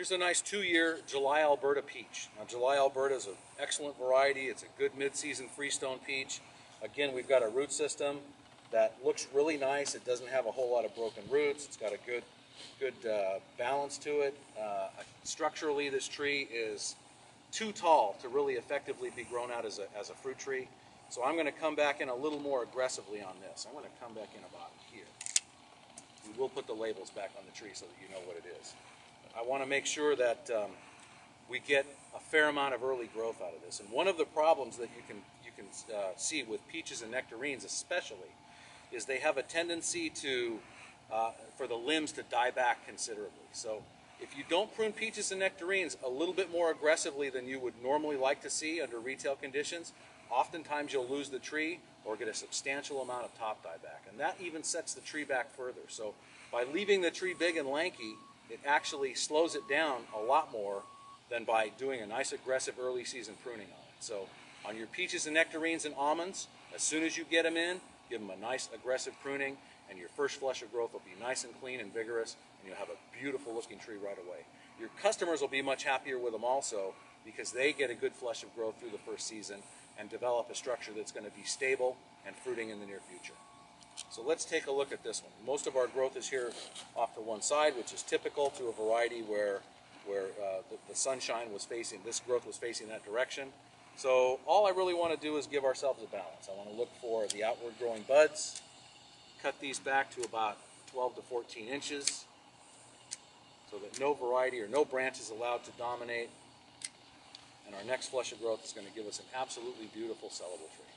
Here's a nice 2-year July Alberta peach. Now July Alberta is an excellent variety. It's a good mid-season freestone peach. Again, we've got a root system that looks really nice. It doesn't have a whole lot of broken roots. It's got a good balance to it. Structurally, this tree is too tall to really effectively be grown out as a fruit tree. So I'm going to come back in a little more aggressively on this. I'm going to come back in about here. We will put the labels back on the tree so that you know what it is. I want to make sure that we get a fair amount of early growth out of this. And one of the problems that you can see with peaches and nectarines especially is they have a tendency to for the limbs to die back considerably. So if you don't prune peaches and nectarines a little bit more aggressively than you would normally like to see under retail conditions, oftentimes you'll lose the tree or get a substantial amount of top dieback. And that even sets the tree back further. So by leaving the tree big and lanky, it actually slows it down a lot more than by doing a nice aggressive early season pruning on it. So on your peaches and nectarines and almonds, as soon as you get them in, give them a nice aggressive pruning, and your first flush of growth will be nice and clean and vigorous, and you'll have a beautiful looking tree right away. Your customers will be much happier with them also because they get a good flush of growth through the first season and develop a structure that's going to be stable and fruiting in the near future. So let's take a look at this one. Most of our growth is here off to one side, which is typical to a variety where the sunshine was facing, this growth was facing that direction. So all I really want to do is give ourselves a balance. I want to look for the outward growing buds, cut these back to about 12 to 14 inches so that no variety or no branch is allowed to dominate. And our next flush of growth is going to give us an absolutely beautiful sellable tree.